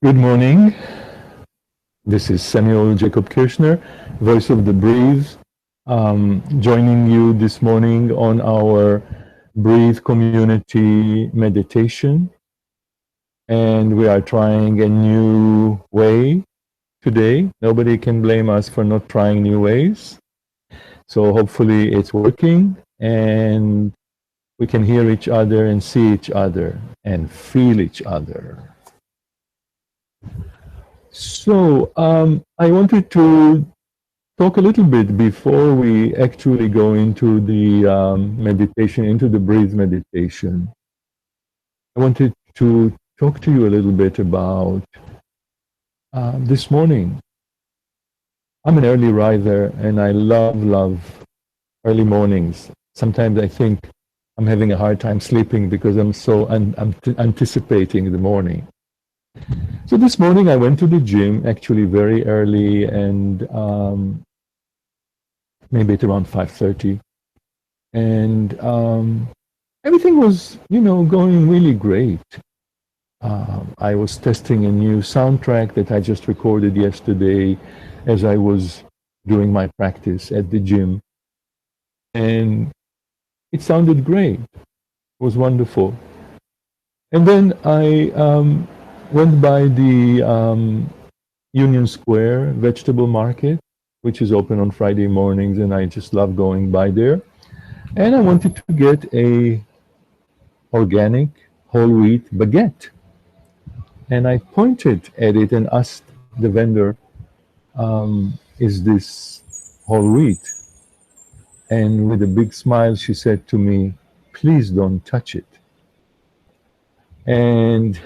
Good morning. This is Samuel Jacob Kirschner, voice of the Breeze, joining you this morning on our Breathe Community meditation. And we are trying a new way today. Nobody can blame us for not trying new ways. So hopefully it's working and we can hear each other and see each other and feel each other. So I wanted to talk a little bit before we actually go into the meditation, into the breathe meditation. I wanted to talk to you a little bit about this morning. I'm an early riser and I love early mornings. Sometimes I think I'm having a hard time sleeping because I'm so anticipating the morning. So this morning I went to the gym actually very early and maybe at around 5:30, and everything was, going really great. I was testing a new soundtrack that I just recorded yesterday as I was doing my practice at the gym, and it sounded great. It was wonderful. And then I went by the Union Square vegetable market, which is open on Friday mornings, and I just love going by there. And I wanted to get a organic whole wheat baguette. And I pointed at it and asked the vendor, is this whole wheat? And with a big smile, she said to me, please don't touch it. And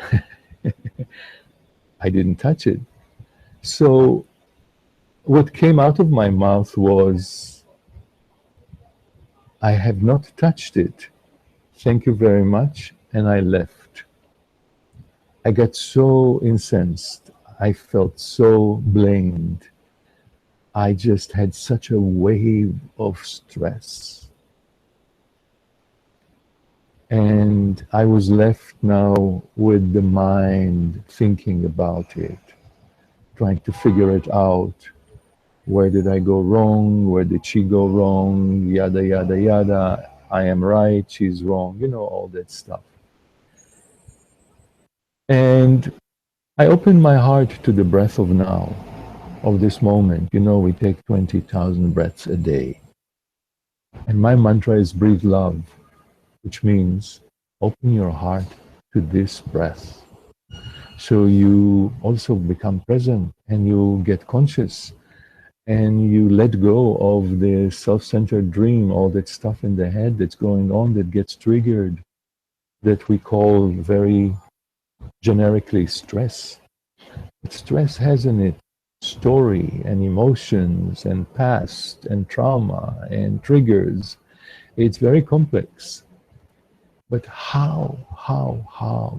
I didn't touch it. So what came out of my mouth was, I have not touched it. Thank you very much. And I left. I got so incensed. I felt so blamed. I just had such a wave of stress. And I was left now with the mind thinking about it, trying to figure it out. Where did I go wrong? Where did she go wrong? Yada, yada, yada. I am right, she's wrong, all that stuff. And I opened my heart to the breath of now, of this moment. We take 20,000 breaths a day. And my mantra is breathe love, which means open your heart to this breath. So you also become present and you get conscious and you let go of the self-centered dream, all that stuff in the head that's going on, that gets triggered, that we call very generically stress. But stress has in it story and emotions and past and trauma and triggers. It's very complex. But how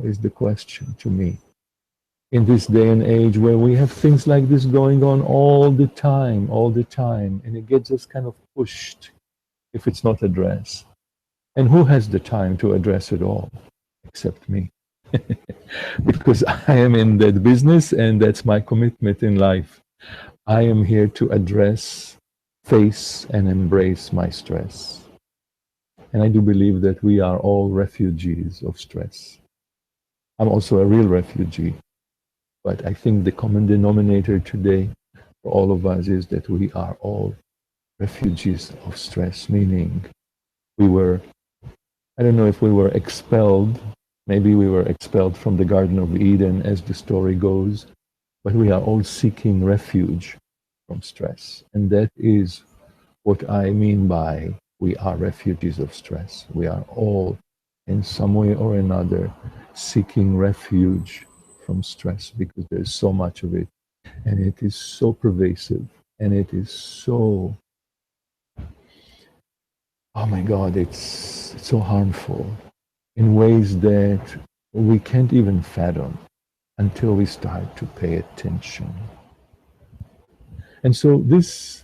is the question to me. In this day and age where we have things like this going on all the time, and it gets us kind of pushed if it's not addressed. And who has the time to address it all except me? Because I am in that business and that's my commitment in life. I am here to address, face, and embrace my stress. And I do believe that we are all refugees of stress. I'm also a real refugee. But I think the common denominator today for all of us is that we are all refugees of stress, meaning I don't know if we were expelled, maybe we were expelled from the Garden of Eden as the story goes, but we are all seeking refuge from stress. And that is what I mean by we are refugees of stress. We are all in some way or another seeking refuge from stress because there's so much of it and it is so pervasive and it is so, oh my God, it's so harmful in ways that we can't even fathom until we start to pay attention. And so this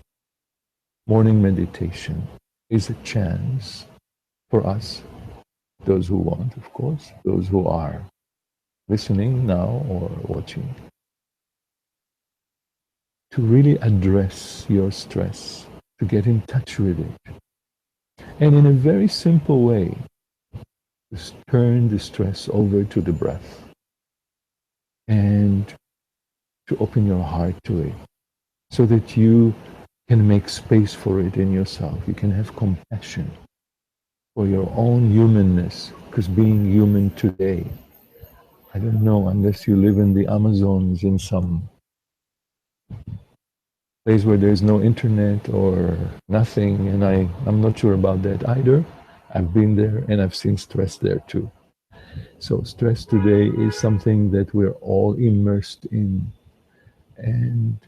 morning meditation is a chance for us, those who want, of course, those who are listening now or watching, to really address your stress, to get in touch with it. And in a very simple way, just turn the stress over to the breath and to open your heart to it so that you can make space for it in yourself. You can have compassion for your own humanness, because being human today, I don't know, unless you live in the Amazons in some place where there's no internet or nothing, and I'm not sure about that either. I've been there and I've seen stress there too. So stress today is something that we're all immersed in, and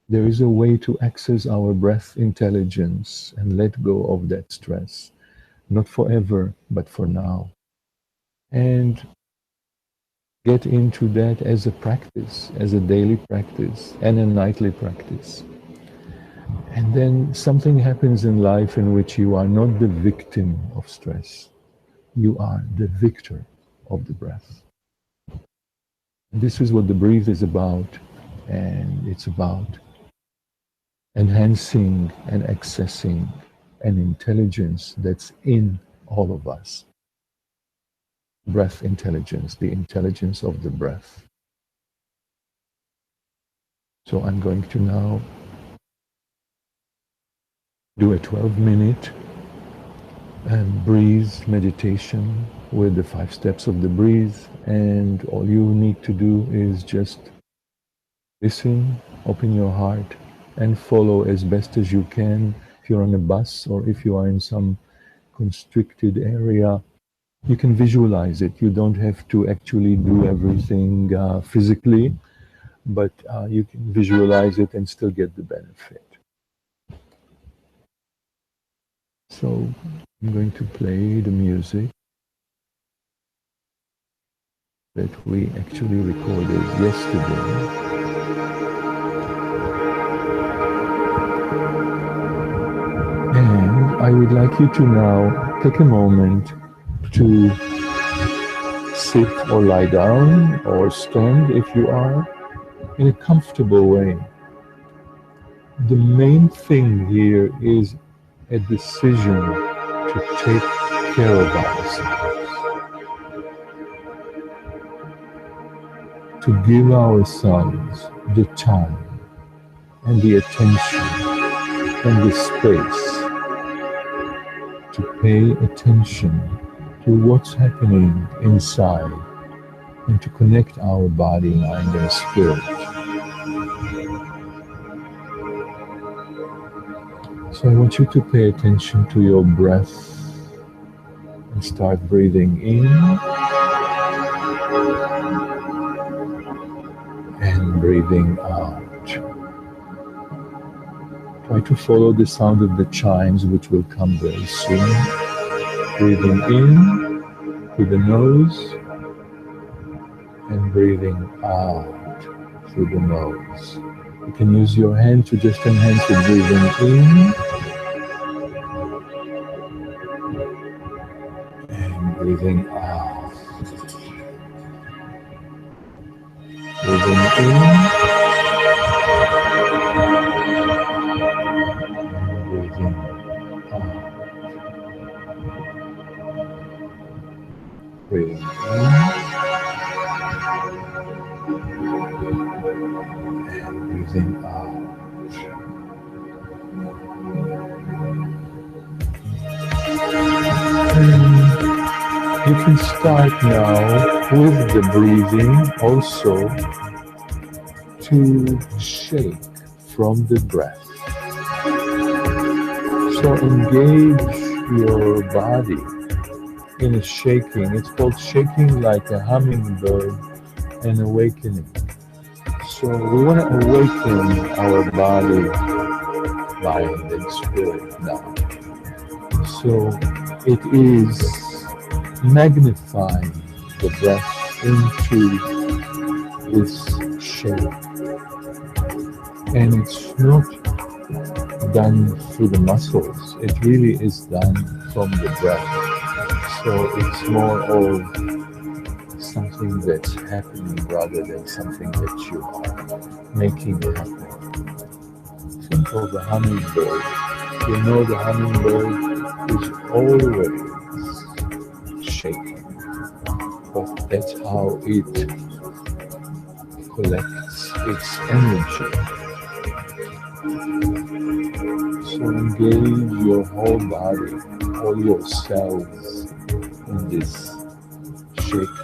there is a way to access our breath intelligence and let go of that stress, not forever, but for now. And get into that as a practice, as a daily practice and a nightly practice. And then something happens in life in which you are not the victim of stress. You are the victor of the breath. And this is what the breathe is about. And it's about enhancing and accessing an intelligence that's in all of us. Breath intelligence, the intelligence of the breath. So I'm going to now do a 12-minute breeze meditation with the 5 steps of the breeze, and all you need to do is just listen, open your heart, and follow as best as you can. If you're on a bus or if you are in some constricted area, you can visualize it. You don't have to actually do everything physically, but you can visualize it and still get the benefit. So I'm going to play the music that we actually recorded yesterday. And I would like you to now take a moment to sit or lie down or stand if you are in a comfortable way. The main thing here is a decision to take care of ourselves, to give ourselves the time and the attention and the space to pay attention to what's happening inside and to connect our body, mind, and spirit. So I want you to pay attention to your breath and start breathing in and breathing out. Try to follow the sound of the chimes, which will come very soon. Breathing in through the nose and breathing out through the nose. You can use your hand to just enhance the breathing in and breathing out. Breathing in and breathing out. Breathing in and breathing out. You can start now with the breathing also to shake from the breath. So engage your body in a shaking. It's called shaking like a hummingbird and awakening. So we want to awaken our body, mind, and spirit now. So it is magnifying the breath into this shape. And it's not done through the muscles. It really is done from the breath. So it's more of something something that's happening rather than something that you are making happen. Think of the hummingbird. You know the hummingbird is always shaking, but that's how it collects its energy. So engage your whole body, all your cells in this shake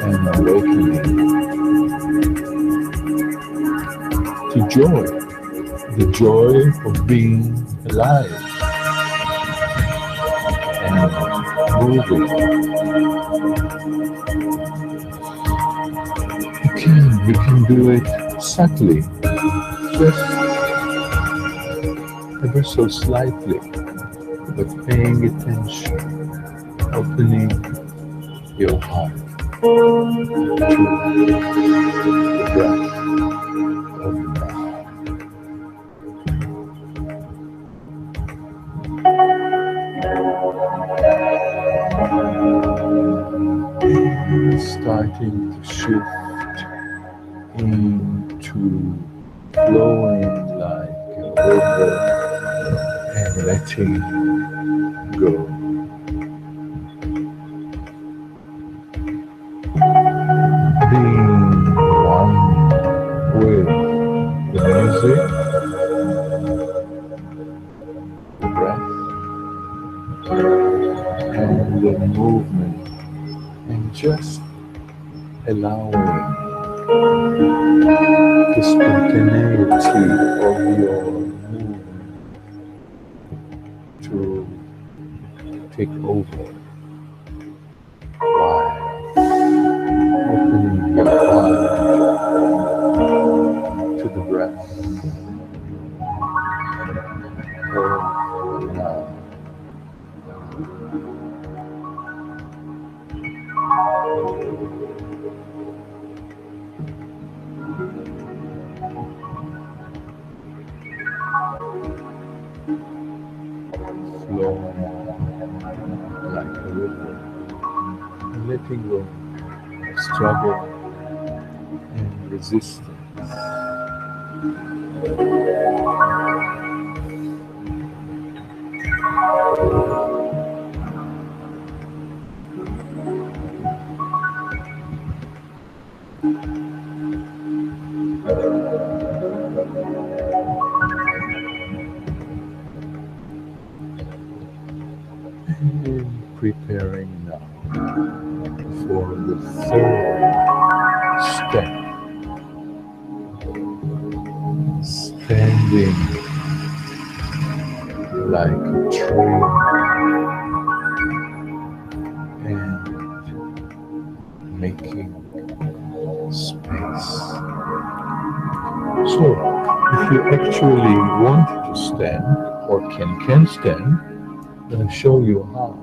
and awakening to joy, the joy of being alive and moving. You can do it subtly, just ever so slightly, but paying attention, opening your heart to the breath of now. Starting to shift into flowing like a river and letting go. Being one with the music, the breath, and the movement, and just allowing the spontaneity of your movement to take over while opening your heart to the breath of now. Flowing like a river, and letting go of struggle and resistance. And preparing now for the third step, standing like a tree and making space. So, if you actually want to stand or can stand, I'm going to show you how.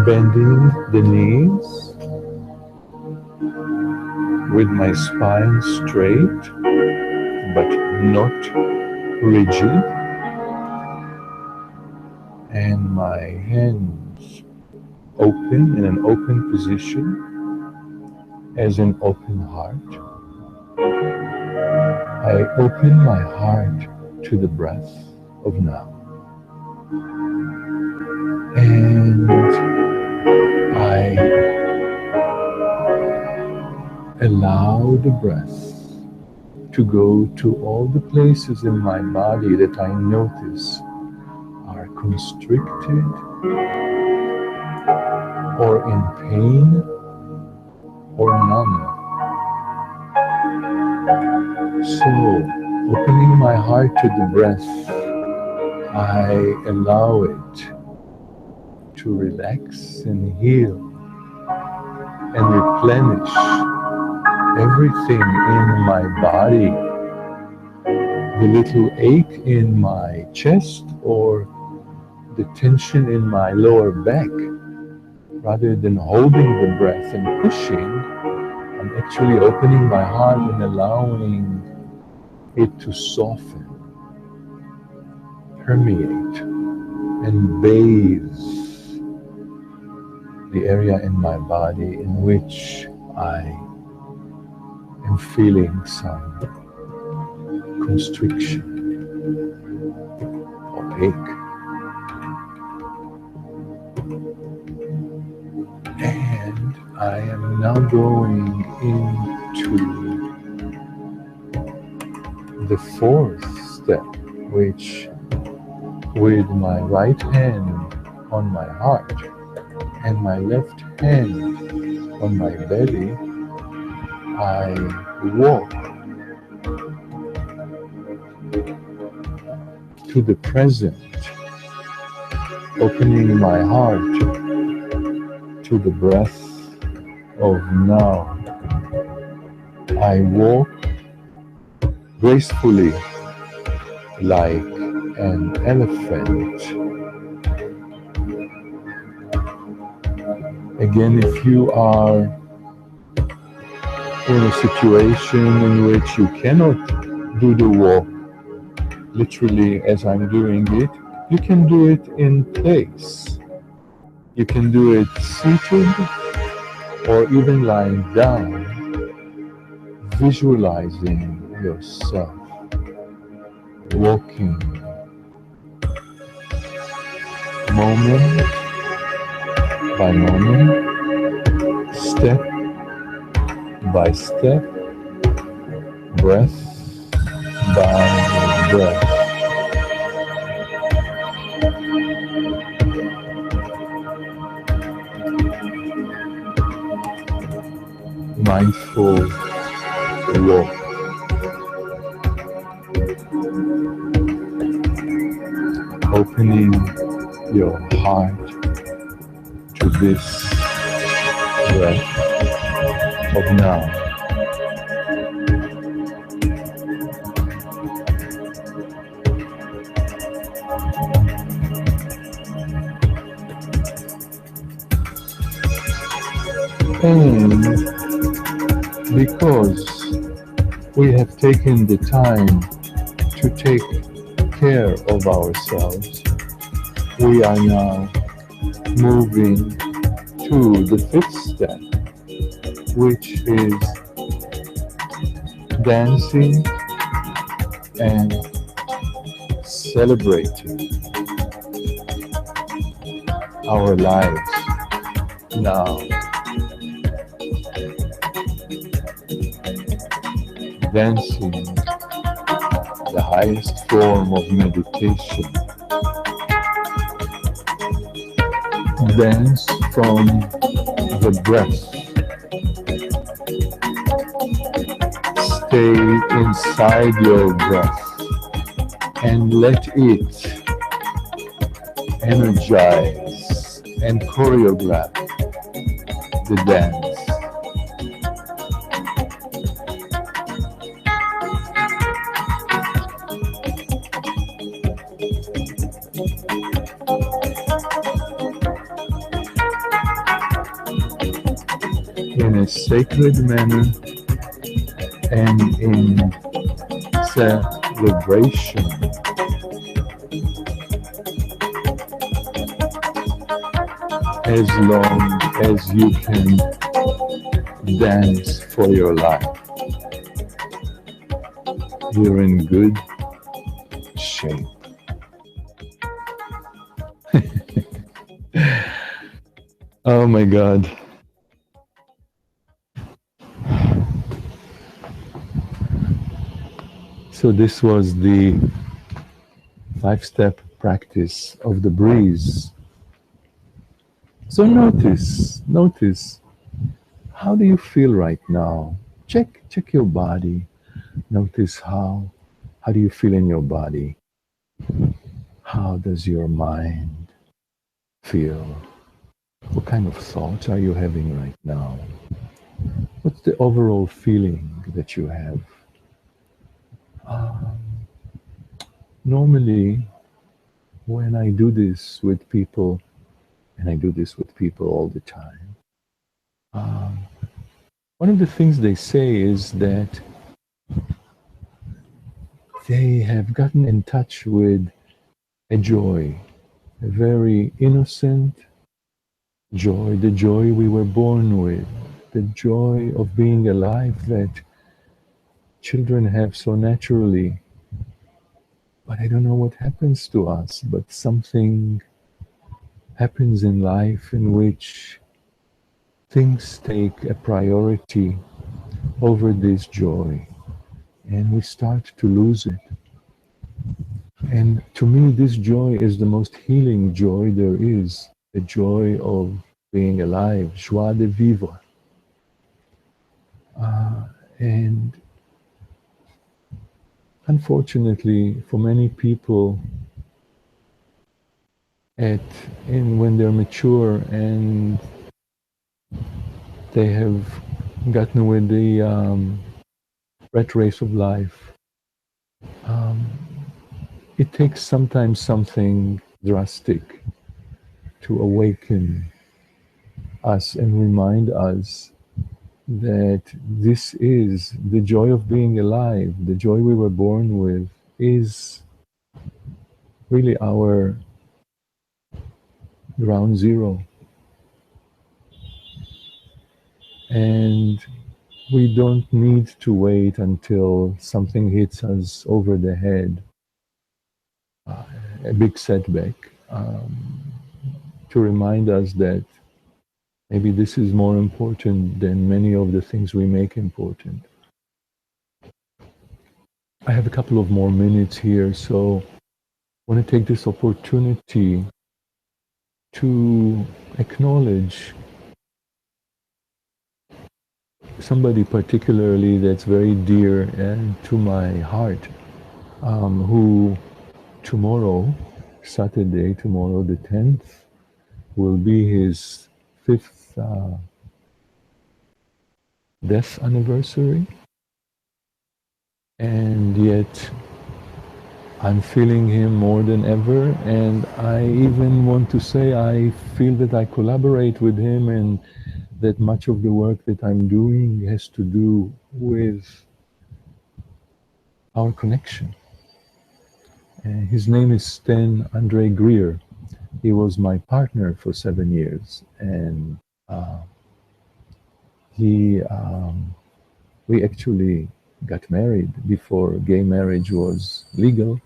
Bending the knees with my spine straight but not rigid, and my hands open in an open position as an open heart. I open my heart to the breath of now. And I allow the breath to go to all the places in my body that I notice are constricted or in pain or numb. So, opening my heart to the breath, I allow it to relax and heal and replenish everything in my body, the little ache in my chest or the tension in my lower back. Rather than holding the breath and pushing, I'm actually opening my heart and allowing it to soften, permeate, and bathes the area in my body in which I am feeling some constriction or ache. And I am now going into the fourth step, which with my right hand on my heart and my left hand on my belly, I walk to the present, opening my heart to the breath of now. I walk gracefully like an elephant. Again, if you are in a situation in which you cannot do the walk literally as I'm doing it, you can do it in place. You can do it seated or even lying down, visualizing yourself walking moment by moment, step by step, breath by breath. Mindful walk. Opening your heart to this breath of now. And because we have taken the time to take care of ourselves, we are now moving to the fifth step, which is dancing and celebrating our lives now. Dancing, the highest form of meditation. Dance from the breath. Stay inside your breath and let it energize and choreograph the dance. In a sacred manner and in celebration. As long as you can dance for your life, you're in good shape. Oh my God. So this was the 5-step practice of the breeze. So notice, how do you feel right now? Check your body. Notice how do you feel in your body? How does your mind feel? What kind of thoughts are you having right now? What's the overall feeling that you have? Normally, when I do this with people, and I do this with people all the time, one of the things they say is that they have gotten in touch with a joy a very innocent joy, the joy we were born with, the joy of being alive that children have so naturally. But I don't know what happens to us, but something happens in life in which things take a priority over this joy, and we start to lose it. And to me, this joy is the most healing joy there is, the joy of being alive, joie de vivre. And unfortunately, for many people, at when they're mature and they have gotten with the rat race of life, um, it takes sometimes something drastic to awaken us and remind us that this is the joy of being alive, the joy we were born with, is really our ground zero. And we don't need to wait until something hits us over the head, a big setback, to remind us that maybe this is more important than many of the things we make important. I have a couple of more minutes here, so I want to take this opportunity to acknowledge somebody particularly that's very dear and to my heart, who tomorrow, Saturday, tomorrow the 10th, will be his 5th death anniversary. And yet I'm feeling him more than ever, and I even want to say I feel that I collaborate with him, and that much of the work that I'm doing has to do with our connection. His name is Sten Andre Greer. He was my partner for 7 years, and we actually got married before gay marriage was legal.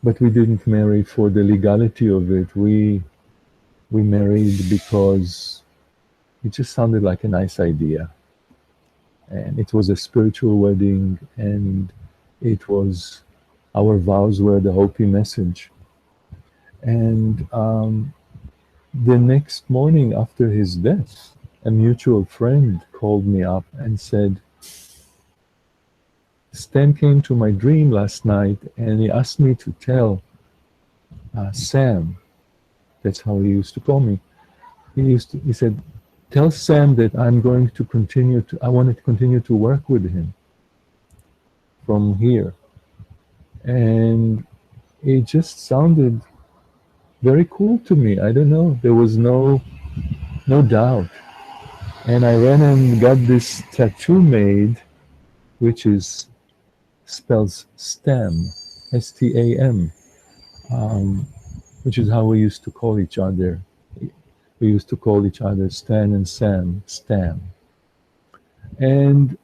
But we didn't marry for the legality of it. We married because it just sounded like a nice idea. And it was a spiritual wedding, and it was, our vows were the Hopi message. And the next morning after his death, a mutual friend called me up and said, Stan came to my dream last night and he asked me to tell Sam, that's how he used to call me. He said, tell Sam that I'm going to continue to, I want to continue to work with him from here. And it just sounded very cool to me. I don't know. There was no doubt. And I ran and got this tattoo made, which spells STAM, S-T-A-M, which is how we used to call each other. We used to call each other Stan and Sam, Stam. And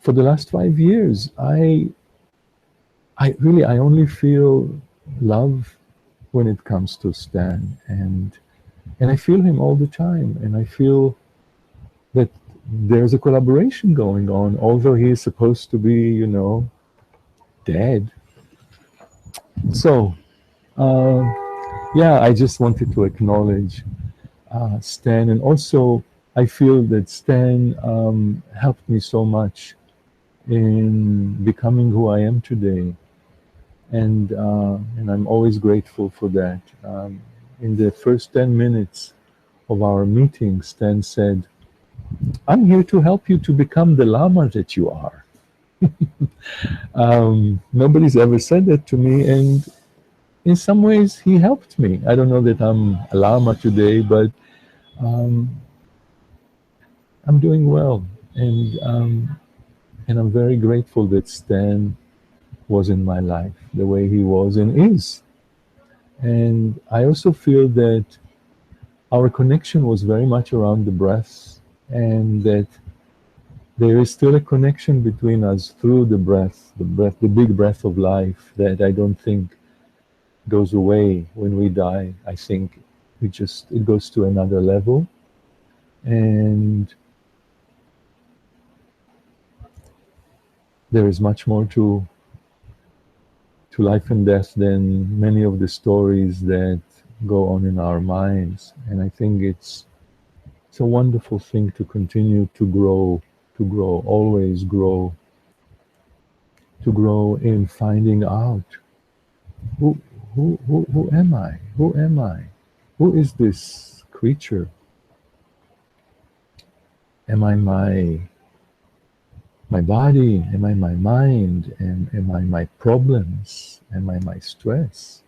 for the last 5 years, I only feel love when it comes to Stan, and I feel him all the time, and I feel that there's a collaboration going on, although he is supposed to be, dead. So, yeah, I just wanted to acknowledge Stan, and also I feel that Stan helped me so much in becoming who I am today, and I'm always grateful for that. In the first 10 minutes of our meeting, Stan said, I'm here to help you to become the Lama that you are. Nobody's ever said that to me, and in some ways he helped me. I don't know that I'm a Lama today, but I'm doing well, and I'm very grateful that Stan was in my life the way he was and is. And I also feel that our connection was very much around the breath, and that there is still a connection between us through the breath, the big breath of life that I don't think goes away when we die. I think it goes to another level. And there is much more to life and death than many of the stories that go on in our minds. And I think it's a wonderful thing to continue to grow, always grow, to grow in finding out who who am I? Who am I? Who is this creature? Am I my body? Am I my mind? Am I my problems? Am I my stress?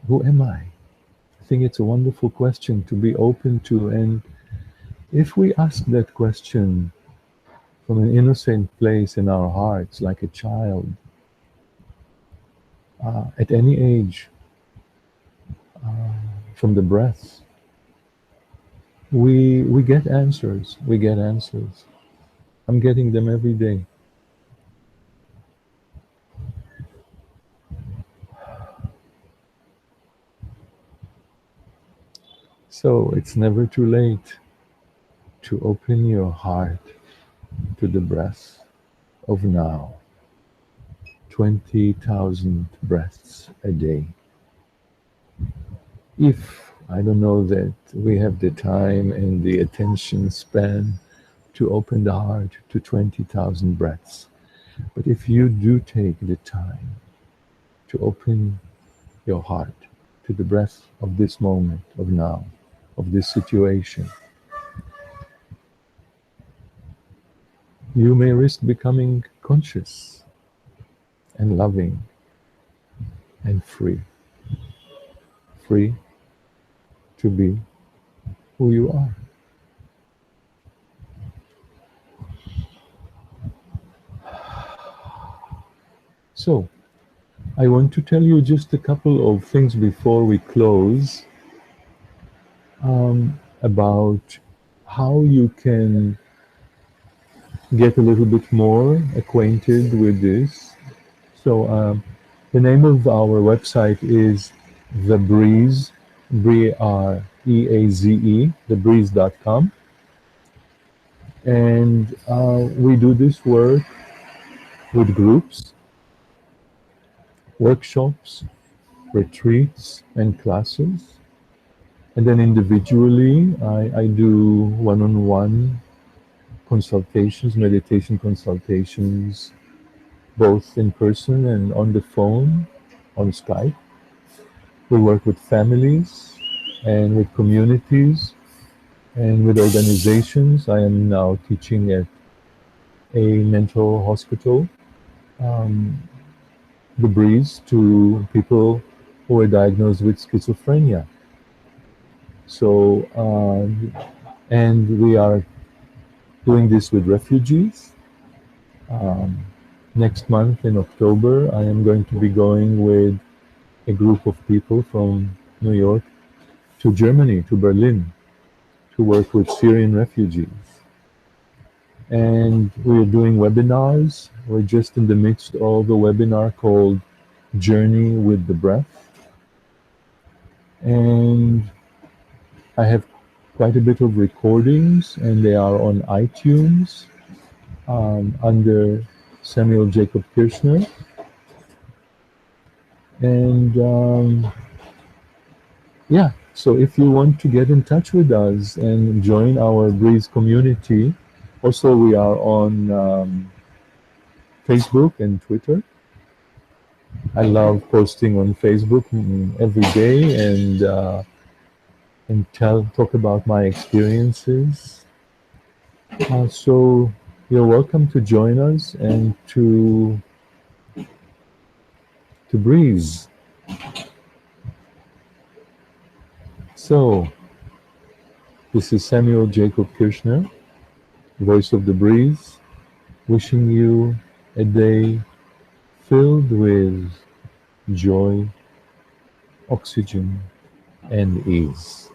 Who am I? I think it's a wonderful question to be open to. And if we ask that question from an innocent place in our hearts, like a child, at any age, from the breath, we get answers. We get answers. I'm getting them every day. So it's never too late to open your heart to the breath of now. 20,000 breaths a day. If I don't know that we have the time and the attention span to open the heart to 20,000 breaths, but if you do take the time to open your heart to the breath of this moment, of now, of this situation, you may risk becoming conscious and loving and free. Free to be who you are. So, I want to tell you just a couple of things before we close, about how you can get a little bit more acquainted with this. So, the name of our website is The Breeze, Breaze, thebreeze.com. And we do this work with groups, workshops, retreats, and classes. And then individually, I do one-on-one consultations, meditation consultations, both in person and on the phone, on Skype. We work with families and with communities and with organizations. I am now teaching at a mental hospital, the Breeze, to people who are diagnosed with schizophrenia. So, and we are doing this with refugees. Next month in October, I am going to be going with a group of people from New York to Germany, to Berlin, to work with Syrian refugees. And we're doing webinars. We're just in the midst of a webinar called Journey with the Breath. And I have quite a bit of recordings, and they are on iTunes under Samuel Jacob Kirschner. And yeah, so if you want to get in touch with us and join our Breeze community, also we are on Facebook and Twitter. I love posting on Facebook every day and talk about my experiences. So you're welcome to join us and to breeze. So this is Samuel Jacob Kirschner, voice of the Breeze, wishing you a day filled with joy, oxygen, and ease.